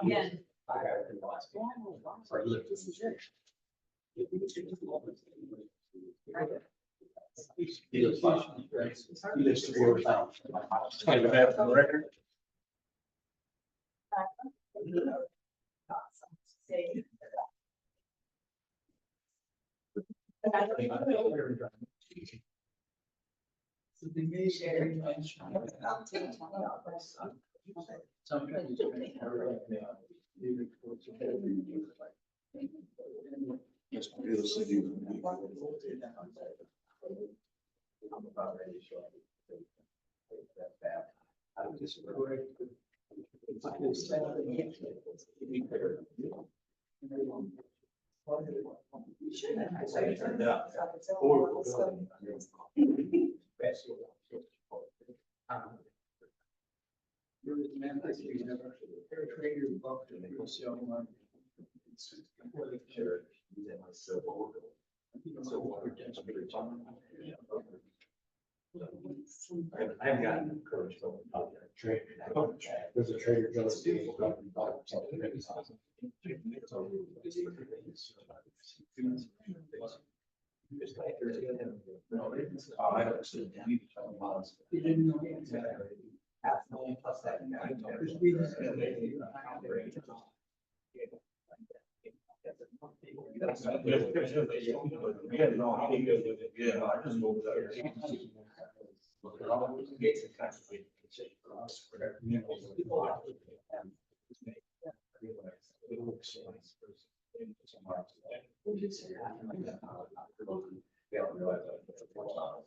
Again. I've gotten courage from there's a Trader Joe's deal. I don't see plus that.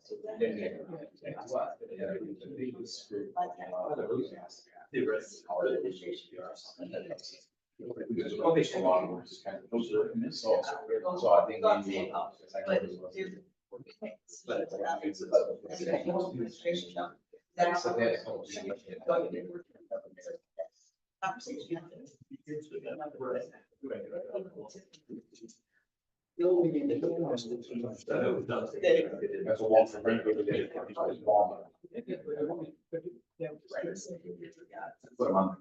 So I think that's a walk from Brentwood to get put them on.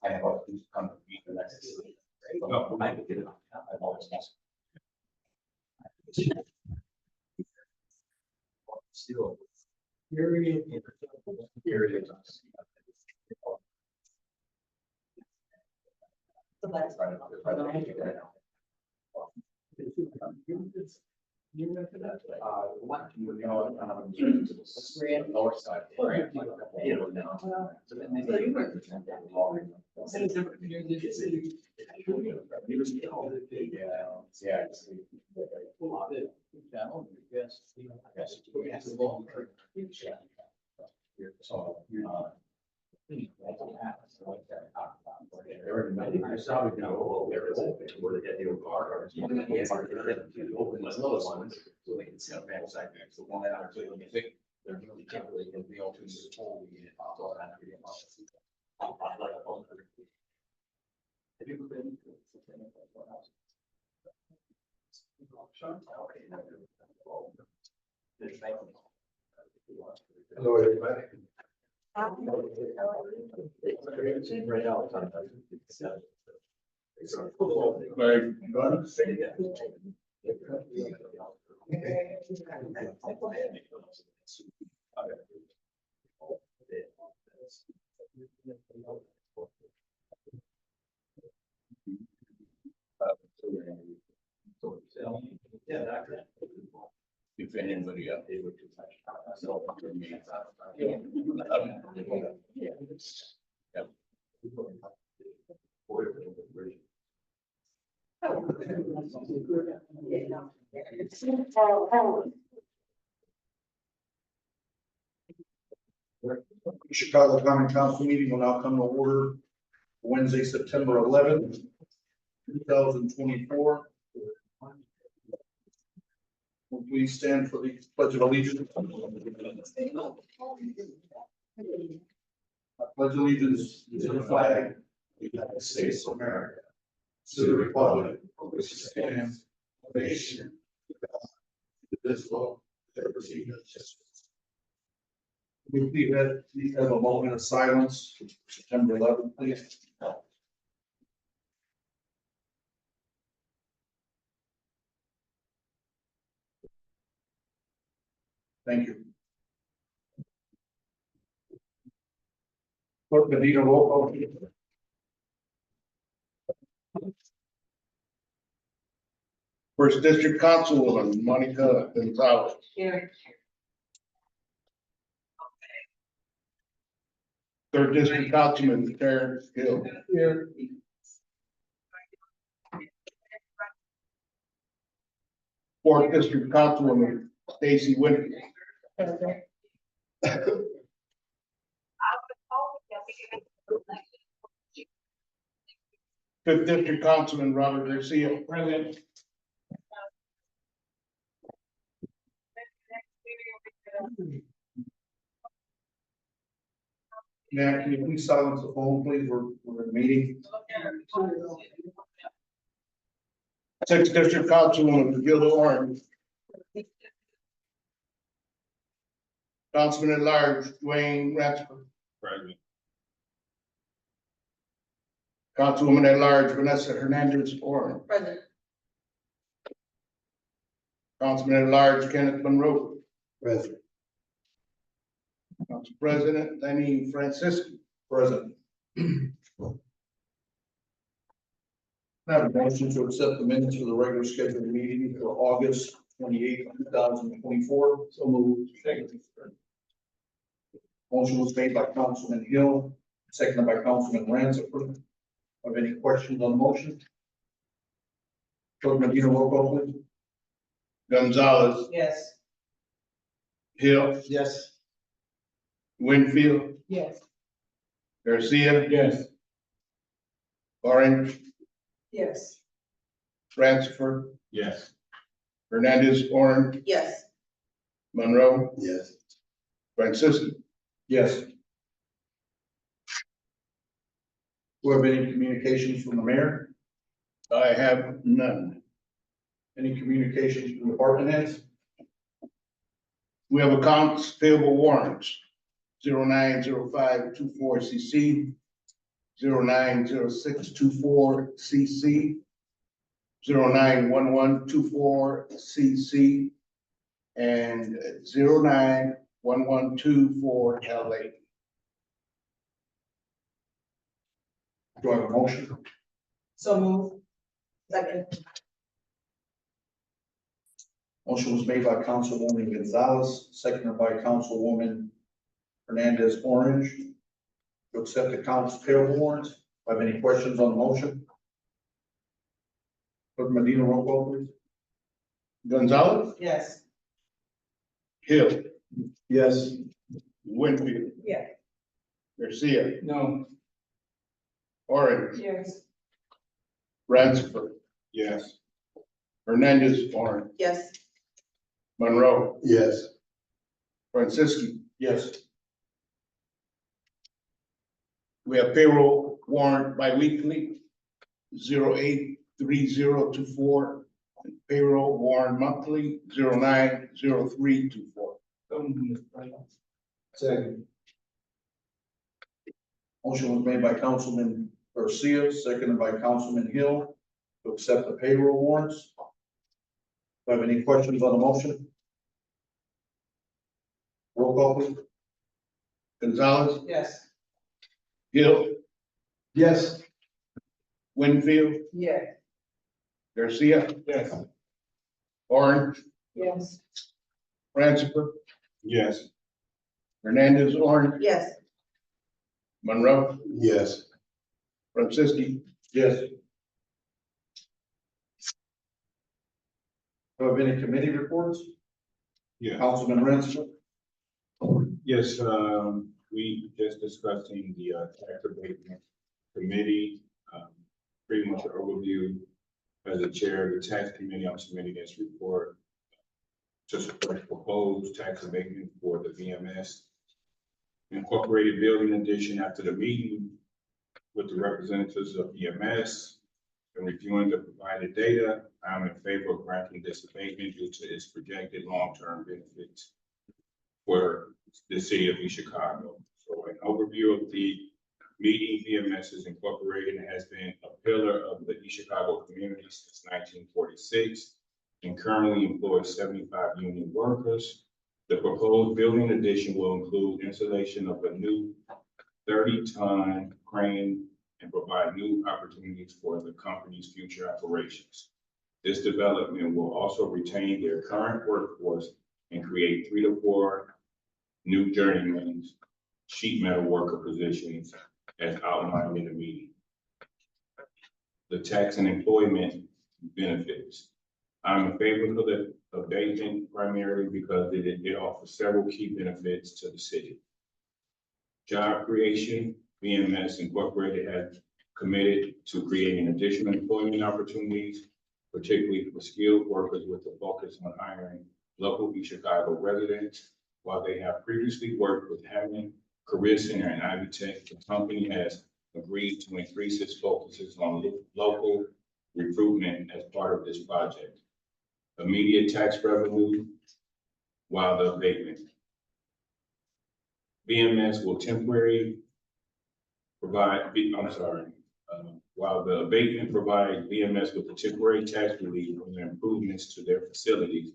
I have all these come to me the next. No, I get it. I've always asked. Still. Here it is. North side. They're really temporary, because we all do the whole. Have you ever been to hello, everybody. Right out. If anybody up there would. Chicago County Council meeting will now come to order Wednesday, September 11th, 2024. Will please stand for the Pledge of Allegiance. I pledge allegiance to the flag United States of America, to the republic for which it stands, one nation, indivisible, with liberty and justice. We please have a moment of silence for September 11th, please. Thank you. Clerk Medina, roll call. First District Councilwoman Monica Gonzalez. Here. Third District Councilman Terrence Hill. Here. Fourth District Councilwoman Stacy Winfield. Fifth District Councilman Robert Garcia. Present. Now, can you please silence the phone, please? We're in a meeting. Sixth District Councilwoman Gilda Orange. Councilman at Large Dwayne Ratsford. Present. Councilwoman at Large Vanessa Hernandez Orange. Present. Councilman at Large Kenneth Monroe. Present. Council President Lenny Francisco. Present. I have a motion to accept the minutes for the regular scheduled meeting for August 28th, 2024. So moved. Motion was made by Councilman Hill, seconded by Councilman Ransford. Have any questions on the motion? Clerk Medina, roll call please. Gonzalez. Yes. Hill. Yes. Winfield. Yes. Garcia. Yes. Orange. Yes. Ransford. Yes. Hernandez Orange. Yes. Monroe. Yes. Francisco. Yes. Do we have any communications from the mayor? I have none. Any communications from department heads? We have accounts payable warrants, 090524 CC, 090624 CC, 091124 CC, and 091124 LA. Do I have a motion? So move. Second. Motion was made by Councilwoman Gonzalez, seconded by Councilwoman Hernandez Orange to accept the accounts payable warrants. Do I have any questions on the motion? Clerk Medina, roll call please. Gonzalez. Yes. Hill. Yes. Winfield. Yeah. Garcia. No. Orange. Yes. Ransford. Yes. Hernandez Orange. Yes. Monroe. Yes. Francisco. Yes. We have payroll warrant biweekly, 083024. And payroll warrant monthly, 090324. Second. Motion was made by Councilman Garcia, seconded by Councilman Hill to accept the payroll warrants. Do I have any questions on the motion? Roll call please. Gonzalez. Yes. Hill. Yes. Winfield. Yeah. Garcia. Yes. Orange. Yes. Ransford. Yes. Hernandez Orange. Yes. Monroe. Yes. Francisco. Yes. Do I have any committee reports? Yeah. Councilman Ransford. Yes, we just discussing the tax abatement committee, pretty much an overview. As the chair of the tax committee, I'm submitting this report to support proposed tax abatement for the VMS Incorporated Building Addition. After the meeting, with the representatives of EMS and reviewing the provided data, I am in favor of granting this abatement due to its projected long-term benefits for the city of East Chicago. So an overview of the Meeting VMS Incorporated has been a pillar of the East Chicago community since 1946 and currently employs 75 union workers. The proposed building addition will include installation of a new 30-ton crane and provide new opportunities for the company's future operations. This development will also retain their current workforce and create 3 to 4 new journeyman sheet metal worker positions as outlined in the meeting. The tax and employment benefits. I'm in favor of the abatement primarily because it offers several key benefits to the city. Job creation, VMS Incorporated has committed to creating additional employment opportunities, particularly for skilled workers with a focus on hiring local East Chicago residents. While they have previously worked with Hammond Career Center and Ivy Tech, the company has agreed to increase its focuses on local recruitment as part of this project. Immediate tax revenue while the abatement. VMS will temporarily provide, while the abatement provides VMS with the temporary tax relief from the improvements to their facilities,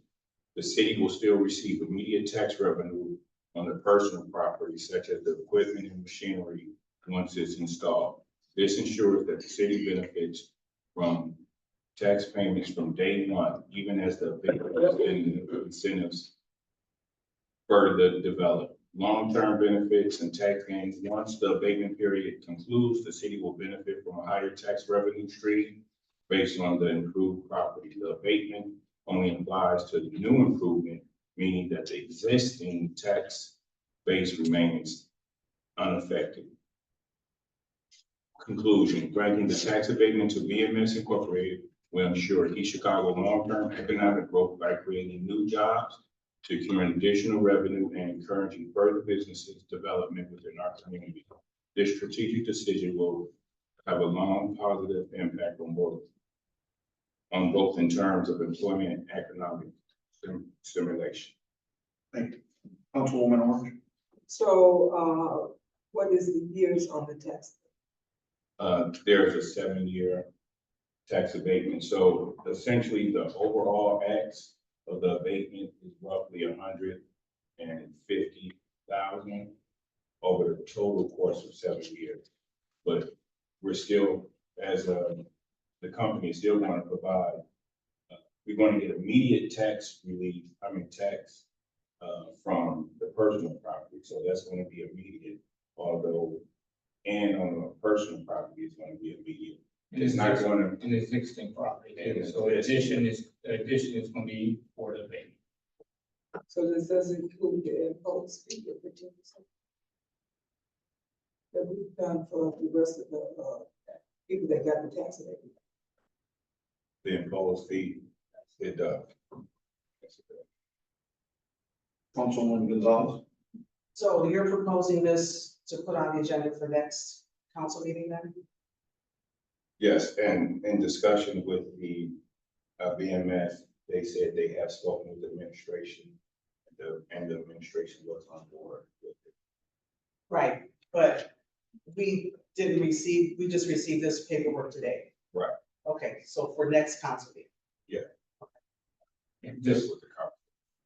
the city will still receive immediate tax revenue on the personal property, such as the equipment and machinery, once it's installed. This ensures that the city benefits from tax payments from day one, even as the incentives further develop. Long-term benefits and tax gains. Once the abatement period concludes, the city will benefit from a higher tax revenue stream based on the improved property. The abatement only applies to the new improvement, meaning that the existing tax base remains unaffected. Conclusion, granting the tax abatement to VMS Incorporated will ensure East Chicago long-term economic growth by creating new jobs, securing additional revenue, and encouraging further businesses development within our community. This strategic decision will have a long positive impact on both in terms of employment and economic stimulation. Thank you. Councilwoman Orange. So, what is the years on the tax? There's a 7-year tax abatement. So essentially the overall acts of the abatement is roughly 150,000 over the total course of 7 years. But we're still, as the company is still going to provide, we're going to get immediate tax relief, tax from the personal property. So that's going to be immediate, although, and on the personal property is going to be immediate. It's not going to. An existing property, so addition is going to be for the abatement. So this doesn't include the imposed fee of 15% that we've done for the rest of the people that got the tax abatement. The imposed fee, it does. Councilwoman Gonzalez. So you're proposing this to put on the agenda for next council meeting then? Yes, and in discussion with the BMS, they said they have spoken with the administration, and the administration was on board with it. Right, but we just received this paperwork today. Right. Okay, so for next council meeting. And Just just, with the company.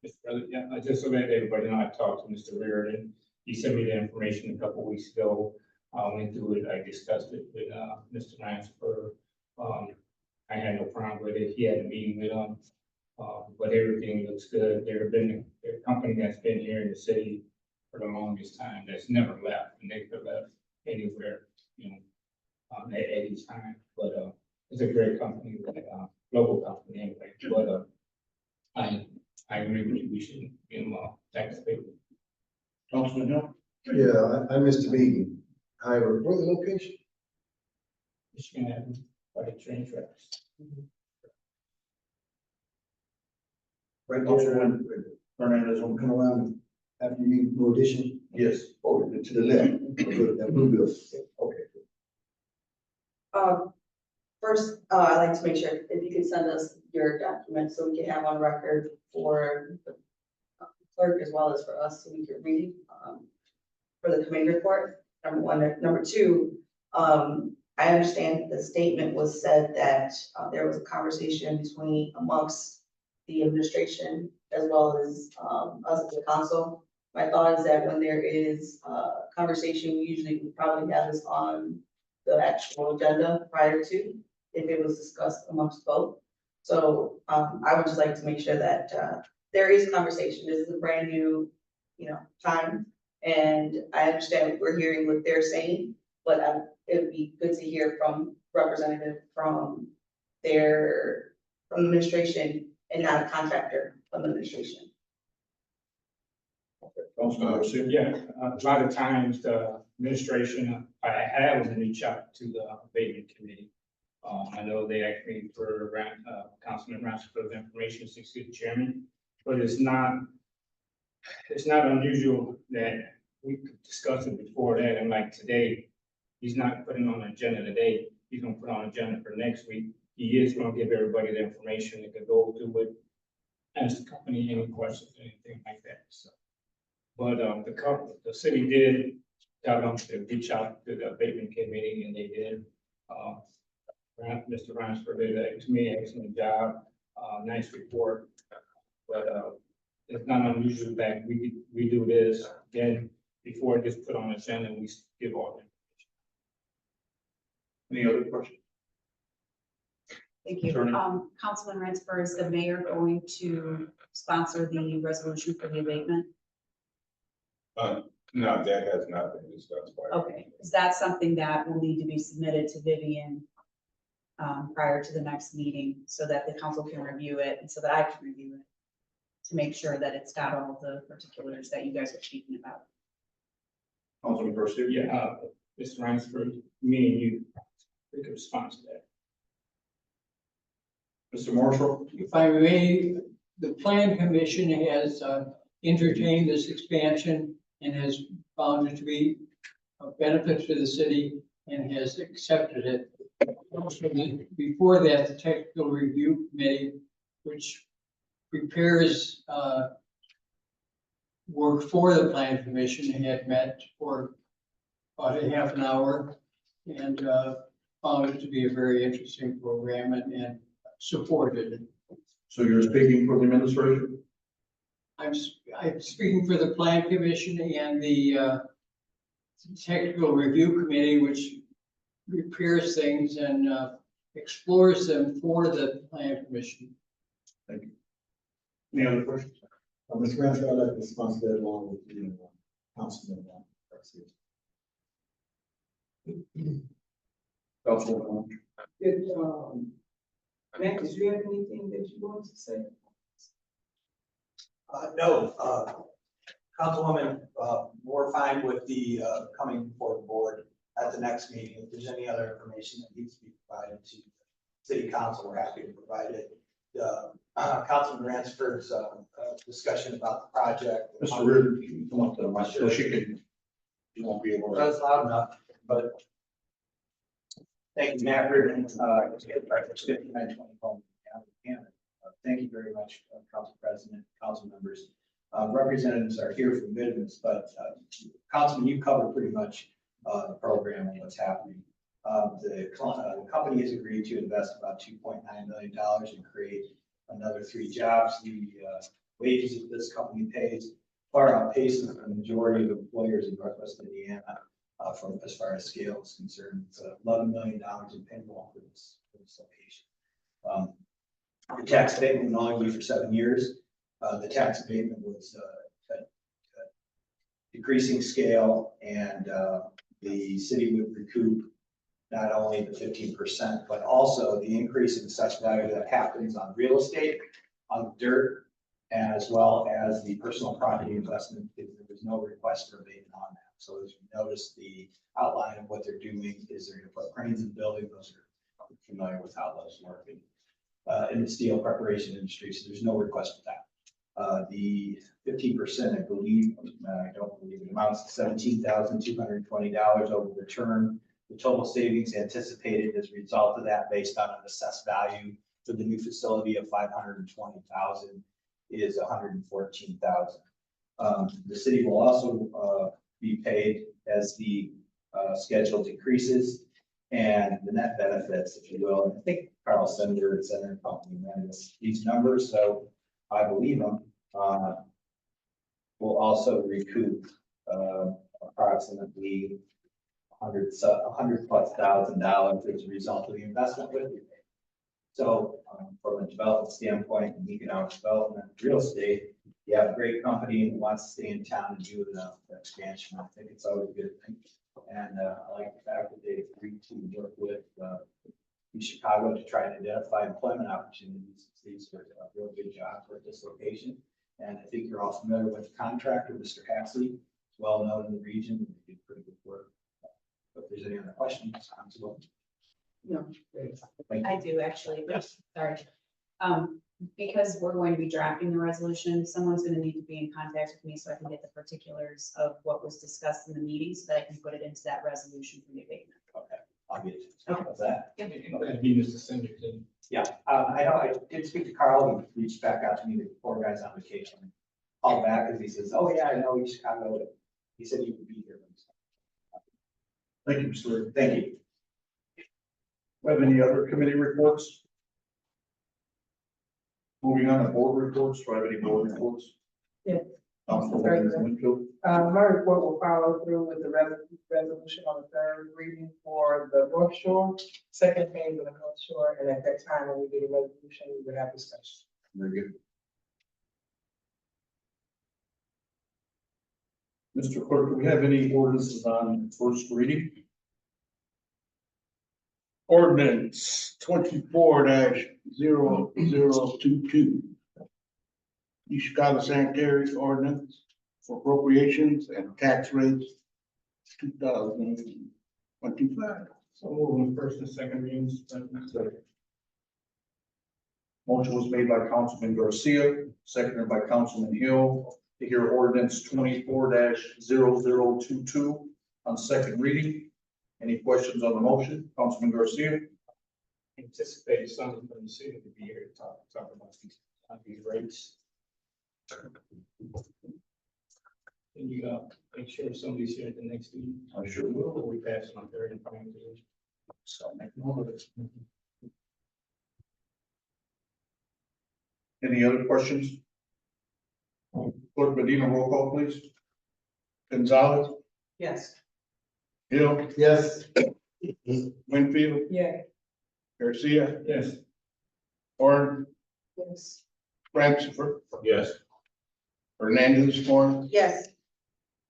Mr. President, yeah, just so that everybody know, I talked to Mr. Reardon. He sent me the information a couple weeks ago. Went through it, I discussed it with Mr. Lansford. I had no problem with it. He had a meeting with him. But everything looks good. They're a company that's been here in the city for the longest time, that's never left, and they could have left anywhere, at any time. But it's a great company, local company anyway. But I agree with you. We should give them a tax abatement. Councilman Hill. Yeah, I missed the meeting. However, where's the location? Michigan Avenue, by the train tracks. Right Councilwoman Hernandez will Come around after you need no addition. Yes. Oh, to the left. Good, that blue building. Okay. First, I'd like to make sure if you could send us your documents so we can have on record for the clerk as well as for us, so we can read, for the committee report, number one. Number two, I understand the statement was said that, there was a conversation amongst the administration as well as, us as a council. My thought is that when there is a conversation, we probably have this on the actual agenda prior to, if it was discussed amongst both. So, I would just like to make sure that, there is conversation. This is a brand new, time. And I understand we're hearing what they're saying, but, it would be good to hear from representative from the administration and not a contractor from the administration. Councilman Garcia. Yeah, a lot of times the administration, I have them reach out to the abatement committee. I know they asked me for Councilman Ransford's information, since he's the chairman, but it's not unusual that we could discuss it before that, and like today, he's not putting on an agenda today, he's gonna put on an agenda for next week. He is gonna give everybody the information, they could go through it, ask the company any questions, anything like that, so. But, the city did tell them to reach out to the abatement committee, and they did. Mr. Ransford did that to me, excellent job, nice report. But, it's not unusual that we do this, then before it gets put on the agenda, we give all the Any other questions? Thank you. Attorney. Councilman Ransford, is the mayor going to sponsor the resolution for the abatement? No, that has not been discussed by. Okay, is that something that will need to be submitted to Vivian prior to the next meeting so that the council can review it and so that I can review it to make sure that it's got all the particulars that you guys are speaking about? Councilman Garcia. Yeah, Mr. Ransford, me and you, we could respond to that. Mr. Marshall. If I may, the plan commission has entertained this expansion and has found it to be of benefit to the city and has accepted it. Before that, the technical review committee, which prepares work for the plan commission, had met for about a half an hour and found it to be a very interesting program and supported it. So you're speaking for the administration? I'm speaking for the plan commission and the technical review committee, which prepares things and explores them for the plan commission. Thank you. Any other questions? Mr. Ransford, I'd like to sponsor that along with the councilman. Garcia. Councilman. Did, Matt, did you have anything that you wanted to say? No, Councilwoman, we're fine with the, coming before the board at the next meeting. If there's any other information that needs to be provided to city council, we're happy to provide it. Councilman Ransford's, discussion about the project. Mr. Reardon, can you come up to the mic so you won't be able to. That's loud enough, but. Thank you, Matt Reardon, 5920 Home Canada. Thank you very much, Council President, council members. Representatives are here from Midlands, but Councilman, you covered pretty much the program and what's happening. The company has agreed to invest about $2.9 million and create another 3 jobs. The wages that this company pays far outpaces the majority of employers in Northwest Indiana from as far as scale is concerned. It's $11 million in payroll for this location. The tax abatement will only be for 7 years. The tax abatement was a decreasing scale, and the city would recoup not only the 15%, but also the increase in assessed value that happens on real estate, on dirt, as well as the personal property investment. There was no request for abatement on that. So as you notice, the outline of what they're doing is they're going to put cranes in the building. Those are familiar with how those work in the steel preparation industry. So there's no request for that. The 15%, I believe, I don't believe it amounts to $17,220 over the term. The total savings anticipated as a result of that, based on an assessed value for the new facility of $520,000 is $114,000. The city will also be paid as the schedule decreases, and the net benefits, if you will. I think Carl Senator and Senator Company ran these numbers, so I believe them. Will also recoup approximately $100,000+ as a result of the investment with you. So from a development standpoint and economic development, real estate, you have a great company who wants to stay in town and do an expansion. I think it's always a good thing. And I like the fact that they agreed to work with Chicago to try and identify employment opportunities. These are a real good job for this location. And I think you're all familiar with the contractor, Mr. Hasley, well known in the region. They did pretty good work. If there's any other questions, I'm to No, Thank you. I do actually. Yes. Sorry. Because we're going to be drafting the resolution, someone's gonna need to be in contact with me so I can get the particulars of what was discussed in the meeting so that I can put it into that resolution for the abatement. Okay, I'll get you. How's that? That'd be Mr. Singleton. Yeah, I know, I did speak to Carl, he reached back out to me, the poor guy's on vacation. Called back because he says, oh yeah, I know, he's Chicago. He said he would be here. Thank you, Mr. Reardon. Thank you. Have any other committee reports? Moving on to board reports, do I have any board reports? Yeah. Councilwoman Winfield. My report will follow through with the resolution on the third reading for the North Shore, second phase of the North Shore, and at that time, when we get a resolution, we will have discussion. Very good. Mr. Clerk, do we have any ordinances on first reading? Ordinance 24-0022. The Chicago Sanitary Ordinance for appropriations and tax rates 2025. So moving first and second readings. Motion was made by Councilman Garcia, seconded by Councilman Hill, to hear ordinance 24-0022 on second reading. Any questions on the motion? Councilman Garcia? Anticipate someone from the city to be here to talk about these rates. Can you make sure somebody's here at the next meeting? I sure will. Or we pass it on third and final reading? So make note of it. Any other questions? Clerk Medina, roll call, please. Gonzalez, Yes. Hill, Yes. Winfield, Yeah. Garcia, Yes. Horn, Yes. Francis, Yes. Hernandez, Horn, Yes.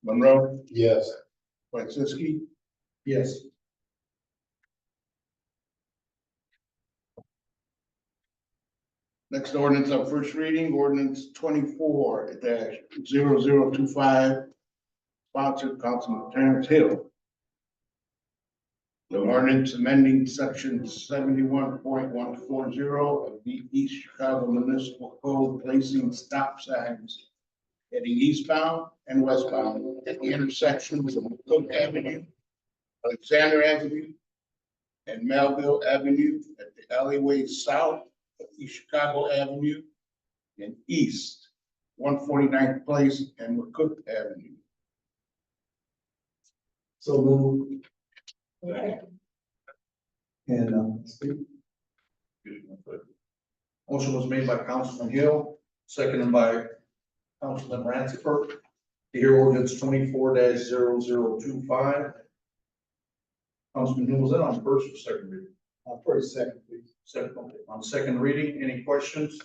Monroe, Yes. Franciski. Yes. Next ordinance on first reading, ordinance 24-0025, sponsored Councilman Terrence Hill. The ordinance amending section 71.140 of the East Chicago Municipal Code, placing stop signs heading eastbound and westbound at the intersections of Cook Avenue, Alexander Avenue, and Melville Avenue at the alleyways south of East Chicago Avenue and east, 149th Place and McCook Avenue. So move. And, speak. Motion was made by Councilman Hill, seconded by Councilman Ransford, to hear ordinance 24-0025. Councilman Hill, was that on first or second reading? First, second, please. Second, okay. On second reading, any questions?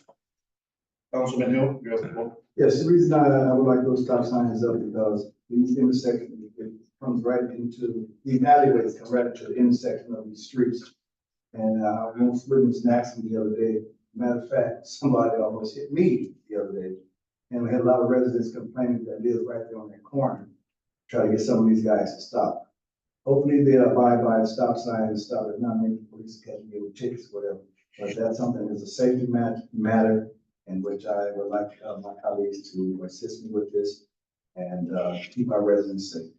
Councilman Hill, you have the floor. Yes, the reason I would like those stop signs up because these intersections, it comes right into, the alleyways come right into the intersection of these streets. And I almost witnessed an accident the other day. Matter of fact, somebody almost hit me the other day. And we had a lot of residents complaining that live right there on that corner, try to get some of these guys to stop. Hopefully they'll abide by the stop sign and stop it, not make the police catch me with tickets, whatever. But that's something that's a safety matter in which I would like my colleagues to assist me with this and keep our residents safe.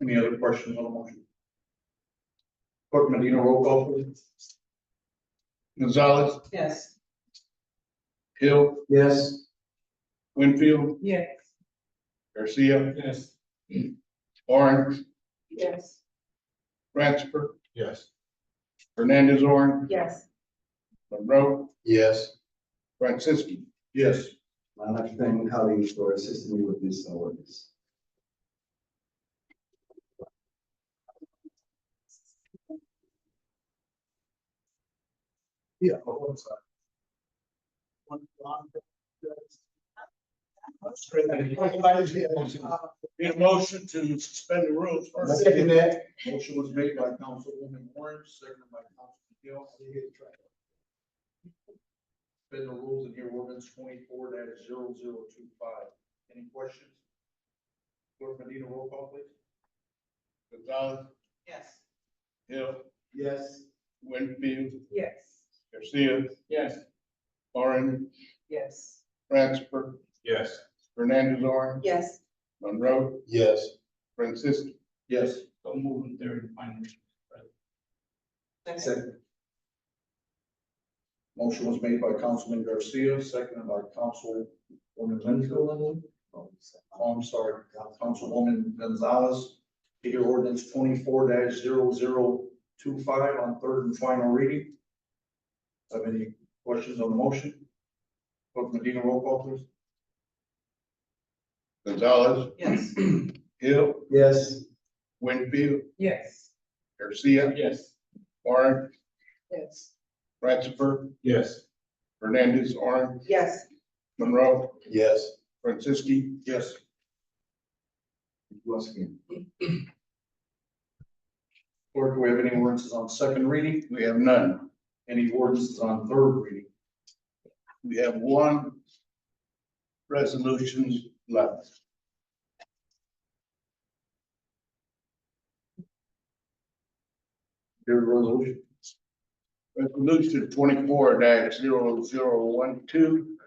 Any other questions on the motion? Clerk Medina, roll call please. Gonzalez, Yes. Hill, Yes. Winfield, Yes. Garcia, Yes. Orange, Yes. Ratchford, Yes. Hernandez, Orange, Yes. Monroe, Yes. Francisco. Yes. I'd like to thank my colleagues for assisting me with this ordinance. Yeah. I'm sorry. Need a motion to suspend the rules first. Second that. Motion was made by Councilwoman Orange, seconded by Councilman Hill. Suspend the rules and hear ordinance 24-0025. Any questions? Clerk Medina, roll call please. Gonzalez, Yes. Hill, Yes. Winfield, Yes. Garcia, Yes. Orange, Yes. Ratchford, Yes. Hernandez, Orange, Yes. Monroe, Yes. Francisco. Yes. So moving third and final. Second. Motion was made by Councilman Garcia, seconded by Councilwoman Winfield. Oh, I'm sorry, Councilwoman Gonzalez. To hear ordinance 24-0025 on third and final reading. Have any questions on the motion? Clerk Medina, roll call please. Gonzalez, Yes. Hill, Yes. Winfield, Yes. Garcia, Yes. Orange, Yes. Ratchford, Yes. Hernandez, Orange, Yes. Monroe, Yes. Francisco. Yes. Once again. Clerk, do we have any ordinances on second reading? We have none. Any ordinances on third reading? We have one resolution left. Your resolution. Resolution 24-0012,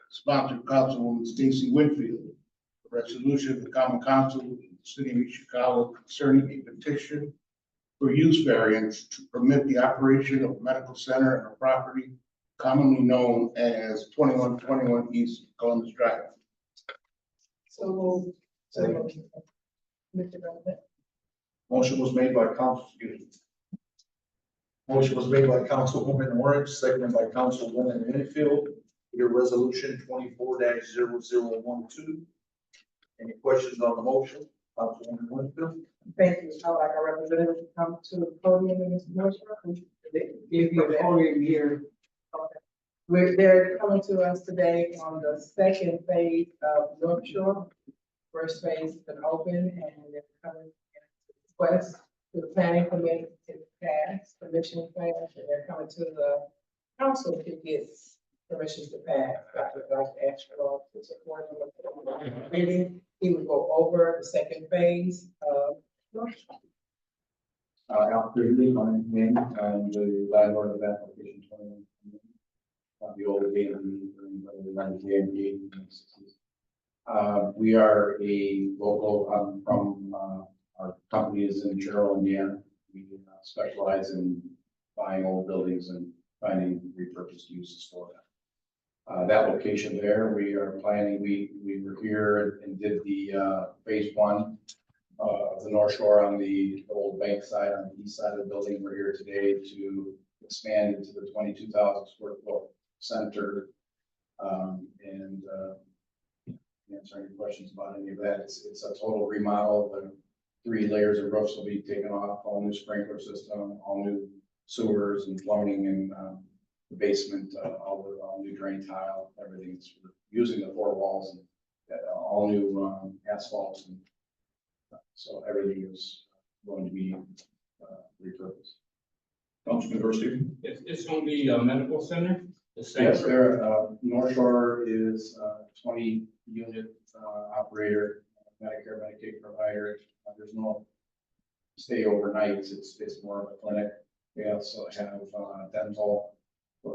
sponsored Councilwoman Stacy Winfield. A resolution of the Common Council of the City of Chicago concerning a petition for use variance to permit the operation of a medical center on a property commonly known as 2121 East Columbus Drive. So moved. Second. Mr. President. Motion was made by Motion was made by Councilwoman Orange, seconded by Councilwoman Winfield. Your resolution 24-0012. Any questions on the motion? Councilwoman Winfield? Thank you. I'd like our representative to come to the podium in this motion. Give you the podium here. Okay. They're coming to us today on the second phase of North Shore. First phase has been open and they're coming in to request to the planning committee to pass, permission to pass, and they're coming to the council to get permission to pass. I would like to ask you all to support him with the reading. He would go over the second phase of North Shore. After my name, I'm the landlord of application 21. The old we are a local, from, our company is in Carroll, Indiana. We specialize in buying old buildings and finding repurposed uses for them. That location there, we are planning, we were here and did the, phase one of the North Shore on the old bank side, on the east side of the building. We're here today to expand into the 22,000 square foot center. Answer any questions about any of that. It's a total remodel. The 3 layers of roofs will be taken off, all new sprinkler system, all new sewers and plumbing, and the basement, all new drain tile, everything's using the 4 walls, and all new asphalt, and so everything is going to be repurposed. Councilman Garcia? It's going to be a medical center, the same. Yes, there, North Shore is 20 unit operator, Medicare, Medicaid provider. There's no stay overnight. It's more of a clinic. We also have dental, I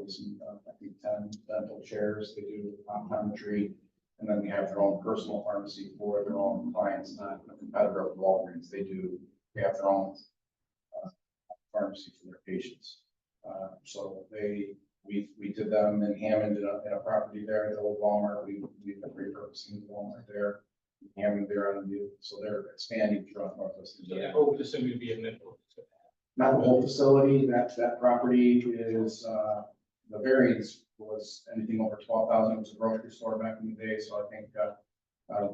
think 10 dental chairs. They do optometry, And then they have their own personal pharmacy for their own clients, not a competitor of Walgreens. They have their own pharmacy for their patients. So we did them in Hammond in a property there, the old Walmart. We've been repurposing the Walmart there. Hammond there on the, so they're expanding throughout Northwest Yeah, Indiana. hope this would be a middle. Not the whole facility, that property is, the variance was anything over 12,000. It was a grocery store back in the day, so I think,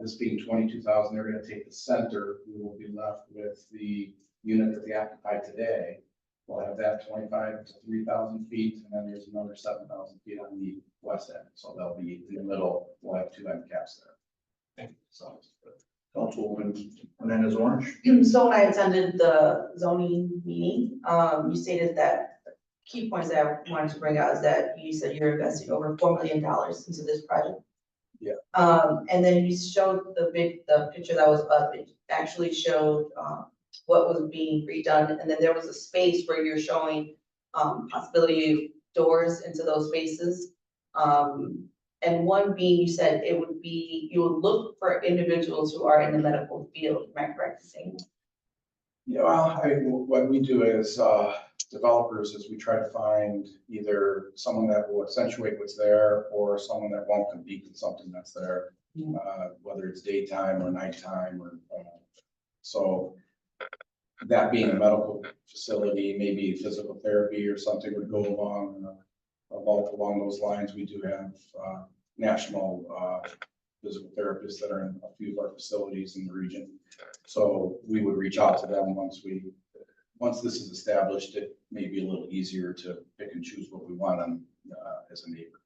this being 22,000, they're gonna take the center. We will be left with the unit that they occupy today. We'll have that 25 to 3,000 feet, and then there's another 7,000 feet on the west end, so they'll be in the middle. We'll have two end caps there. So, Councilwoman Hernandez Orange. So when I attended the zoning meeting, you stated that key points that I wanted to bring out is that you said you're investing over $4 million into this project. Yeah. And then you showed the picture that was up, it actually showed, what was being redone, and then there was a space where you're showing, possibility of doors into those spaces. And one being, you said it would be, you would look for individuals who are in the medical field, am I correct in saying? yeah, well, what we do as developers is we try to find either someone that will accentuate what's there or someone that won't compete with something that's there, whether it's daytime or nighttime or so. That being a medical facility, maybe physical therapy or something would go along those lines. We do have national physical therapists that are in a few of our facilities in the region. So we would reach out to them once this is established. It may be a little easier to pick and choose what we want on as a neighbor.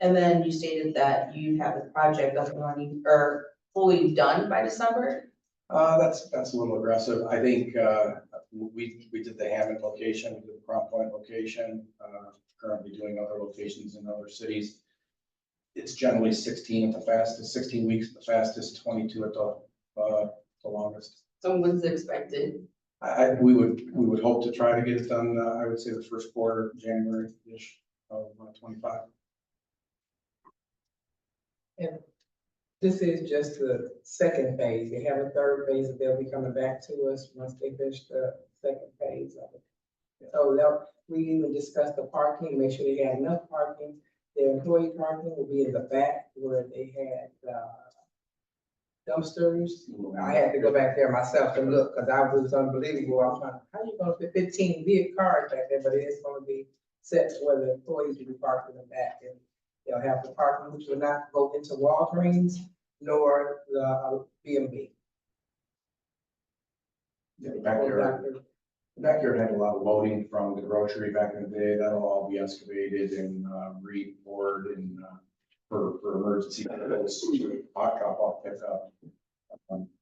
And then you stated that you have the project up and running or fully done by December? That's a little aggressive. I think we did the Hammond location, we did the Crown Point location, currently doing other locations in other cities. It's generally 16 at the fastest, 16 weeks at the fastest, 22 at the longest. So when's expected? We would hope to try to get it done, I would say the first quarter, January-ish of 25. And this is just the second phase. They have a third phase that they'll be coming back to us once they finish the second phase of it. So we even discussed the parking, make sure they had enough parking. Their employee parking will be in the back where they had dumpsters. I had to go back there myself to look because I was unbelievable. I'm like, how you gonna fit 15 vehicle cars back there? But it is gonna be set where the employees will be parked in the back, and they'll have the parking which will not go into Walgreens nor the B&B. Yeah, the backyard had a lot of loading from the grocery back in the day. That'll all be excavated and re-poured and for emergency hot drop off pickup.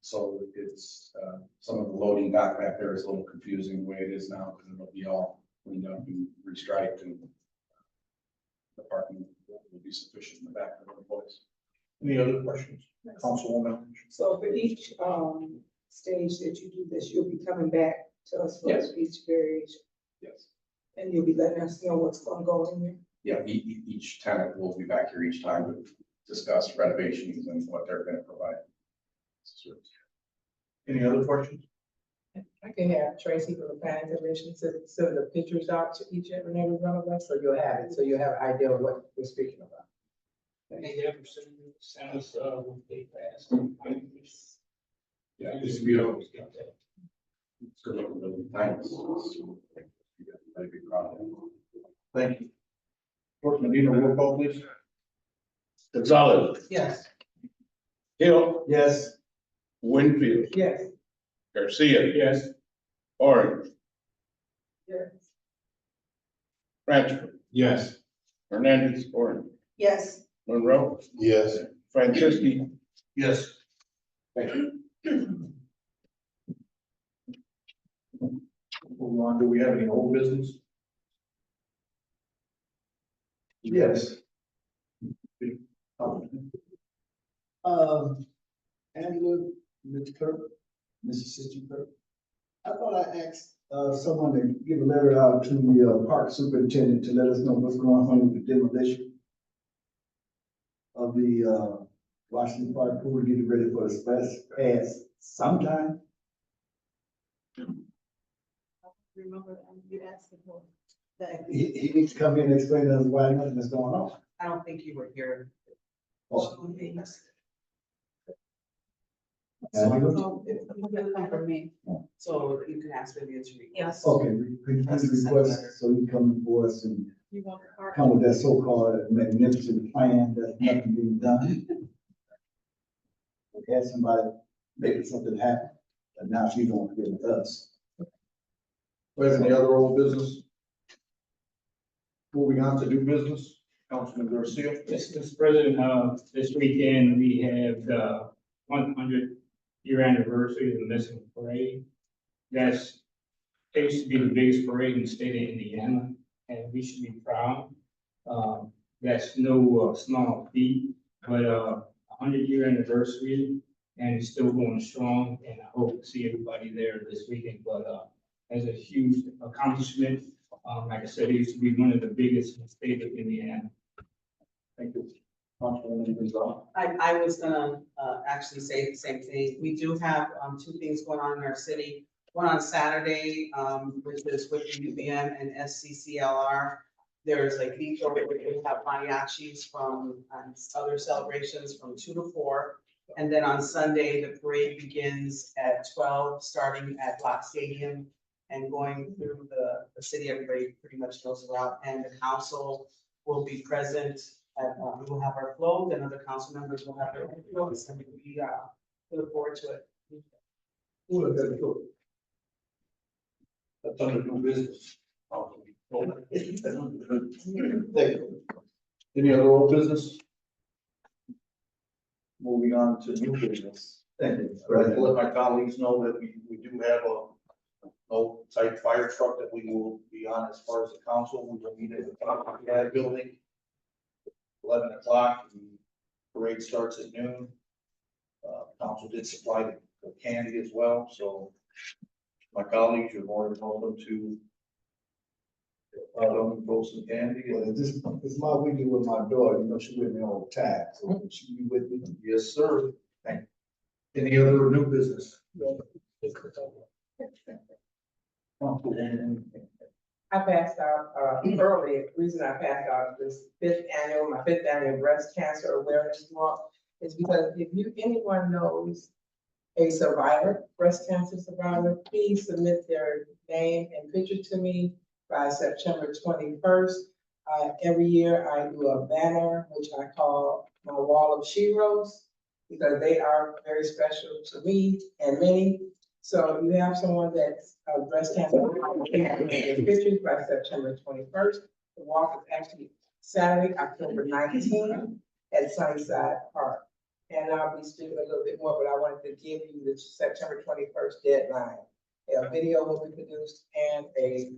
So it's some of the loading dock back there is a little confusing the way it is now because it'll be all cleaned up and restriped and the parking will be sufficient in the back for the employees. Any other questions? Councilwoman. So for each stage that you do this, you'll be coming back to us for Yes. each variation, Yes. and you'll be letting us know what's gonna go in there. Yeah, each tenant will be back here each time to discuss renovations and what they're going to provide. Any other questions? I can have Tracy from the planning commission send the pictures out to each and every one of us, so you'll have it, so you'll have an idea of what we're speaking about. They never send us, what they passed. Yeah, it's beautiful. It's good looking building. Thanks. I'd be proud of it. Thank you. Clerk Medina, roll call please. Gonzalez, Yes. Hill, Yes. Winfield, Yes. Garcia, Yes. Orange, Yes. Francis, Yes. Hernandez, Orange, Yes. Monroe, Yes. Franceschi, Yes. Thank you. Move on. Do we have any old business? Yes. Angela, Mr. Clerk, Mrs. Assistant Clerk. I thought I asked, someone to give a letter out to the park superintendent to let us know what's going on with the demolition of the, Washington Park pool getting ready for the splash pads sometime. Remember, you asked for that. He needs to come in and explain to us why nothing is going on. I don't think you were here. Oh. So, And we- come from me, so you can ask Vivian to read. Yes. Okay, we request, so you come before us and You want the card? come with that so-called magnificent plan that's nothing being done. We had somebody making something happen, but now she's gonna get with us. We have any other old business? Moving on to new business, Councilman Garcia. Yes, Mr. President, this weekend, we have the 100-year anniversary of the missing parade. That's, it used to be the biggest parade in the state of Indiana, and we should be proud. That's no small feat, but 100-year anniversary, and it's still going strong, and I hope to see everybody there this weekend, but as a huge accomplishment. Like I said, it used to be one of the biggest in the state of Indiana. Thank you. Councilwoman Gonzalez. I was gonna, actually say the same thing. We do have, two things going on in our city. One on Saturday, which is with the UVM and SCCLR. There's like beach over, we have mariachis from, other celebrations from 2 to 4. And then on Sunday, the parade begins at 12, starting at Black Stadium and going through the city. Everybody pretty much knows the route, and the council will be present. We will have our float, and other council members will have their own floats, and we look forward to it. Who is that for? That's under new business. Thank you. Any other old business? Moving on to new business. Thank you. I'd like to let my colleagues know that we do have a type fire truck that we will be on as far as the council. We will meet at the top of that building. 11 o'clock, the parade starts at noon. Council did supply the candy as well, so my colleagues, you're more than welcome to throw some candy. Well, this is my weekend with my daughter, you know, she with me all the time, so she be with me. Yes, sir. Thank you. Any other new business? I passed out, early, the reason I passed out this my fifth annual breast cancer awareness walk is because if anyone knows a survivor, breast cancer survivor, please submit their name and picture to me by September 21st. Every year I do a banner, which I call my wall of sheroes, because they are very special to me and many. So if you have someone that's breast cancer, pictures by September 21st. The walk is actually Saturday, October 19th at Sunnyside Park. And I'll be speaking a little bit more, but I wanted to give you the September 21st deadline. A video will be produced and a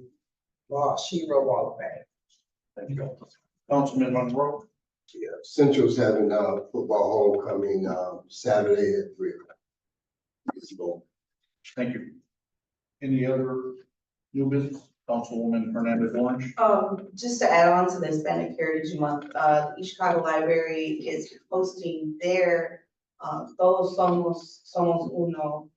Shero Wall of Fame. Thank you. Councilman Monroe. Yeah, Central's having football homecoming Saturday at 3 o'clock. Thank you. Any other new business? Councilwoman Hernandez Orange. Just to add on to the Hispanic Heritage Month, the East Chicago Library is hosting their Todos Somos Uno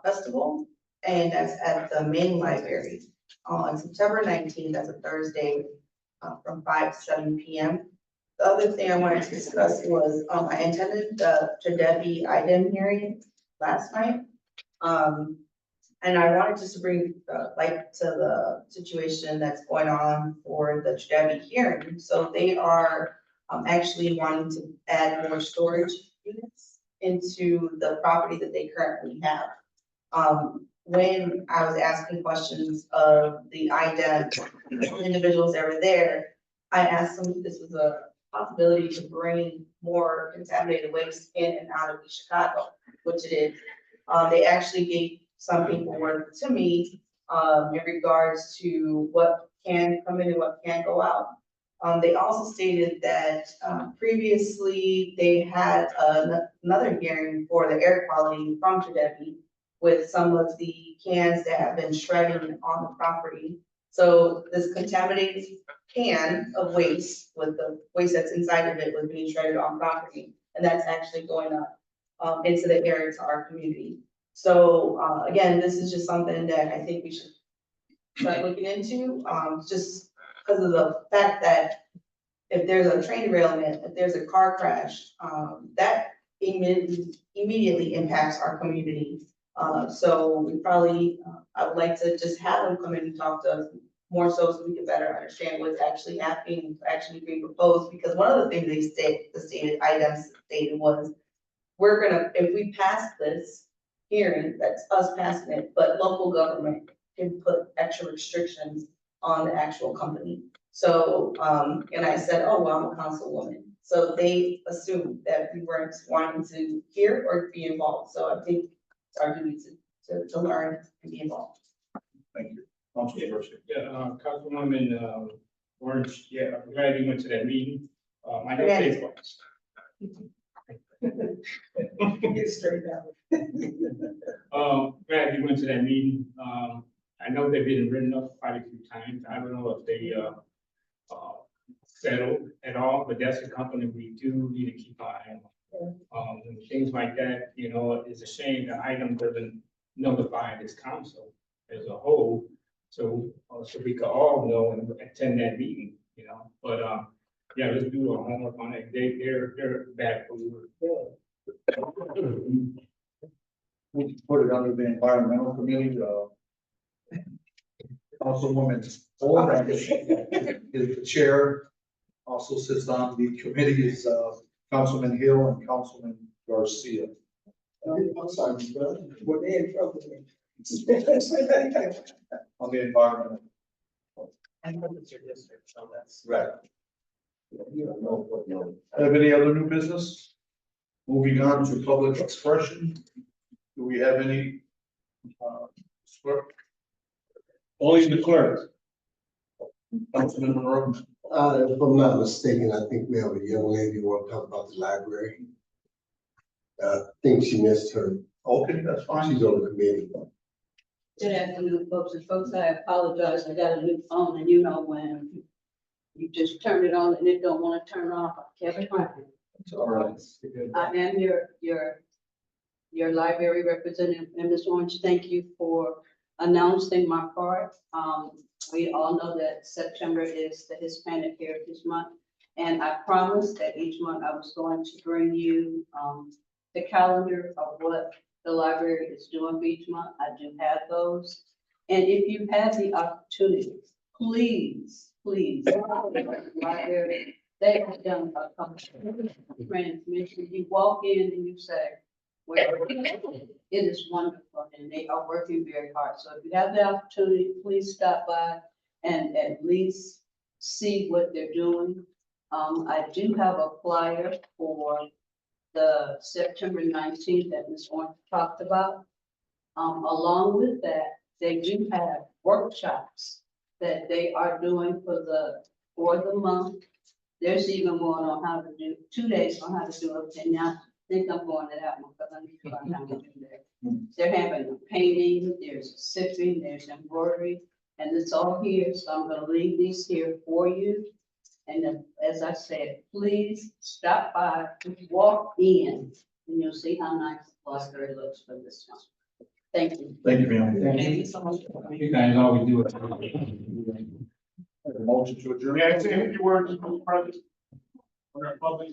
festival, and that's at the main library on September 19th. That's a Thursday, from 5 to 7 p.m. The other thing I wanted to discuss was I attended the Debbie IDEM hearing last night. And I wanted just to bring light to the situation that's going on for the Debbie hearing. So they are actually wanting to add more storage units into the property that they currently have. When I was asking questions of the IDEM individuals that were there, I asked them if this was a possibility to bring more contaminated waste in and out of East Chicago, which it is. They actually gave some paperwork to me in regards to what can come in and what can go out. They also stated that previously they had another hearing for the air quality from Debbie with some of the cans that have been shredded on the property. So this contaminated can of waste with the waste that's inside of it was being shredded on property. and that's actually going up into the area to our community. So, again, this is just something that I think we should start looking into, just because of the fact that if there's a train derailment, if there's a car crash, that immediately impacts our community. So we probably, I would like to just have them come in and talk to us more so we can better understand what's actually happening, actually being proposed, because one of the things the stated items stated was, we're gonna, if we pass this hearing, that's us passing it, but local government can put extra restrictions on the actual company. So, and I said, oh, well, I'm a councilwoman. So they assumed that we weren't wanting to hear or be involved. So I think it's our duty to learn and be involved. Thank you. Councilperson. Yeah, Councilwoman, Orange, yeah, I'm glad you went to that meeting. I know they. Get straight out. Glad you went to that meeting. I know they've been written up quite a few times. I don't know if they, settled at all, but that's a company we do need to keep an eye on. And things like that, you know, it's a shame the item doesn't notify this council as a whole. So, so we could all know and attend that meeting, you know, but, yeah, let's do our homework on it. They're back for We'll put it under the environmental committee, Councilwoman Orange is the chair. Also sits on the committee is, Councilman Hill and Councilman Garcia. I'm sorry, brother. Well, they in trouble with me. On the environmental. I know it's your district, so that's. Right. Have any other new business? Moving on to public expression. Do we have any? Clerk? Only the clerk. Councilman Monroe. If I'm not mistaken, I think we have a young lady who want to talk about the library. I think she missed her, Okay, that's fine. she's on the committee. Good afternoon, folks. And folks, I apologize. I got a new phone and you know when you just turn it on and it don't want to turn off. I kept trying. It's all right. I am your library representative, and Ms. Orange, thank you for announcing my part. We all know that September is the Hispanic Heritage Month, and I promised that each month I was going to bring you the calendar of what the library is doing for each month. I do have those. And if you have the opportunity, please, library, they have done a couple of transmissions. You walk in and you say, well, it is wonderful, and they are working very hard. So if you have the opportunity, please stop by and at least see what they're doing. I do have a flyer for the September 19th that Ms. Orange talked about. Along with that, they do have workshops that they are doing for the month. There's even one on how to do, 2 days on how to do it. And now I think I'm going to that one because I need to find out how to do that. They're having a painting, there's sipping, there's embroidery, and it's all here. So I'm going to leave these here for you. And then, as I said, please stop by, walk in, and you'll see how nice the library looks for this one. Thank you. Thank you, ma'am. Thank you so much. You guys always do it. Motion to adjourn. May I say a few words, Mr. President? On our public,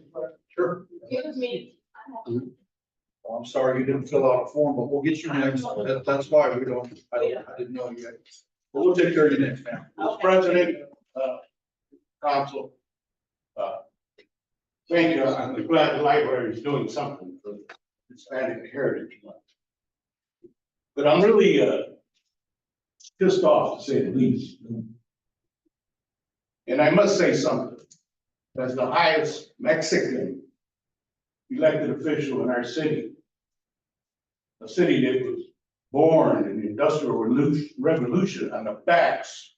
Sure. Excuse me. Well, I'm sorry you didn't fill out a form, but we'll get you next. That's why we don't, I didn't know yet. But we'll take care of you next, ma'am. Mr. President, council, thank you. I'm glad the library is doing something for Hispanic Heritage Month. But I'm really, pissed off, to say the least. And I must say something. As the highest Mexican elected official in our city, a city that was born in the Industrial Revolution on the backs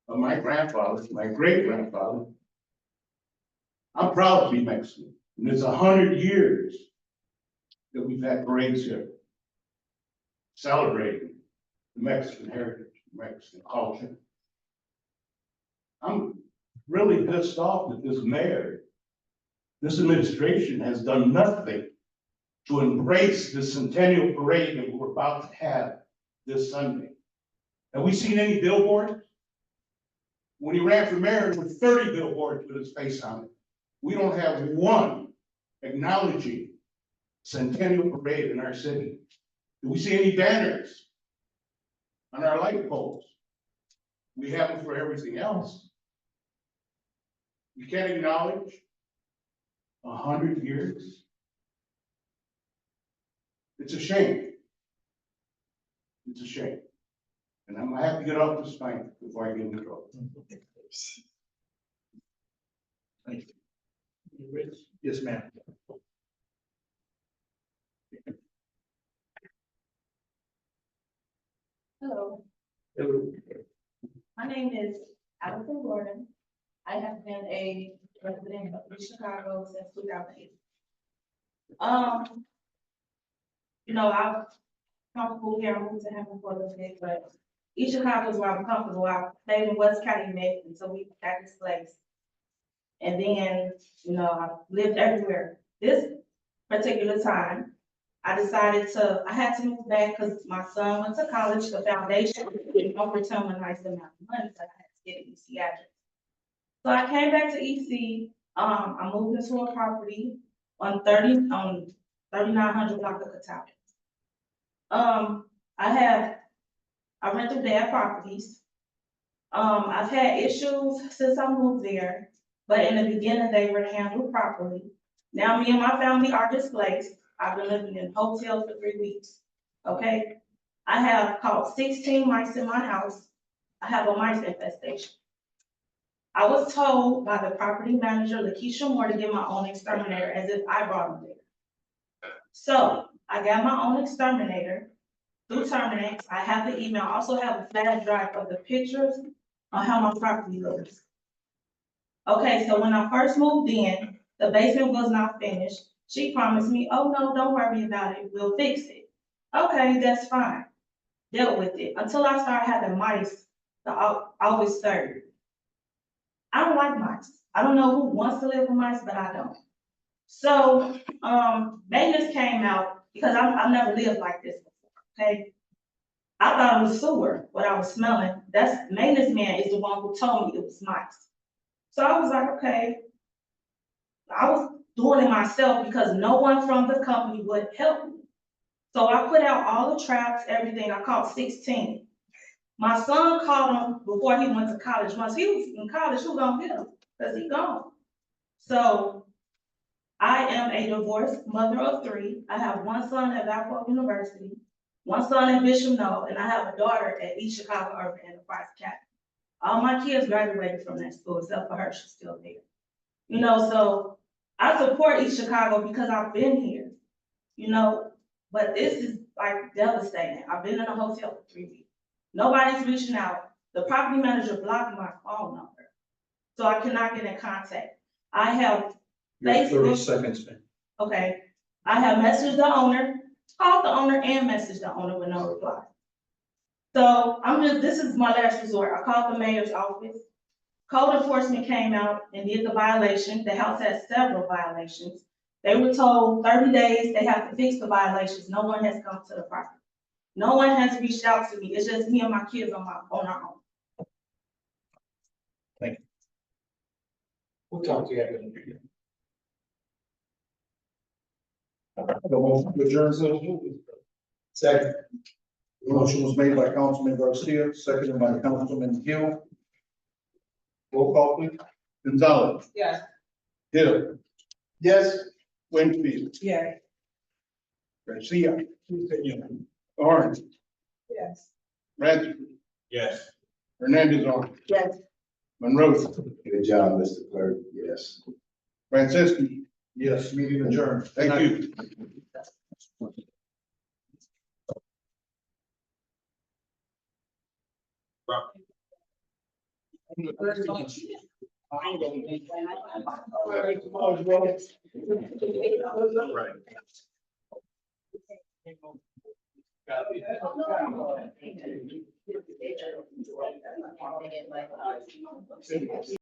of my grandfather, my great-grandfather, I'm proud to be Mexican. And it's 100 years that we've had parades here celebrating the Mexican heritage, Mexican culture. I'm really pissed off that this mayor This administration has done nothing to embrace the centennial parade that we're about to have this Sunday. Have we seen any billboards? When he ran for mayor, there were 30 billboards with his face on it. We don't have one acknowledging centennial parade in our city. Do we see any banners on our light poles? We have them for everything else. You can't acknowledge 100 years. It's a shame. It's a shame. And I'm gonna have to get off this mic before I get in trouble. Thank you. Yes, ma'am. Hello, my name is Allison Gordon. I have been a resident of East Chicago since 2008. I'm comfortable here, I moved to Hampton for a little bit, but East Chicago is where I'm comfortable. I stayed in West County next until we got displaced. And then, I've lived everywhere. This particular time, I had to move back because my son went to college, the foundation, over to a nice amount of money, so I had to get an EC address. So I came back to EC, I moved into a property on 3900 block of Catawba. I rent through their properties. I've had issues since I moved there, but in the beginning, they were handled properly. Now me and my family are displaced. I've been living in hotels for 3 weeks, okay? I have caught 16 mice in my house. I have a mice infestation. I was told by the property manager, Lakeisha Moore, to get my own exterminator as if I brought them there. So I got my own exterminator through Terminix. I have the email. I also have a flash drive of the pictures on how my property looks. Okay, so when I first moved in, the basement was not finished. She promised me, oh no, don't worry about it, we'll fix it. Okay, that's fine. Dealt with it until I started having mice the August 3rd. I don't like mice. I don't know who wants to live with mice, but I don't. So, maintenance came out because I've never lived like this before, okay? I thought it was sewer, what I was smelling. That's, maintenance man is the one who told me it was mice. So I was like, okay. I was doing it myself because no one from the company would help me. So I put out all the traps, everything. I caught 16. My son caught them before he went to college. Once he was in college, who gonna get him? Because he gone. So I am a divorced mother of 3. I have one son at Valpo University, one son at Bishop Knoll, and I have a daughter at East Chicago Urban Enterprise Academy. All my kids graduated from that school, except for her, she's still there. So I support East Chicago because I've been here, but this is like devastating. I've been in a hotel for 3 weeks. Nobody's reaching out. The property manager blocked my phone number, so I cannot get in contact. I have Facebook. 30 seconds, man. Okay, I have messaged the owner, called the owner and messaged the owner with no reply. So this is my last resort. I called the mayor's office. Code enforcement came out and did the violation. The house has several violations. They were told 30 days, they have to fix the violations. No one has come to the property. No one has reached out to me. It's just me and my kids on our own. Thank you. We'll talk to you after the meeting. The motion to adjourn. Second. The motion was made by Councilman Garcia, seconded by Councilman Hill. Roll call, please. Gonzalez. Yes. Hill. Yes. Winfield. Yes. Garcia. Orange. Yes. Radford. Yes. Hernandez on. Yes. Monroe. Good job, Mr. Clerk, yes. Francisco. Yes, meeting adjourned. Thank you. Right.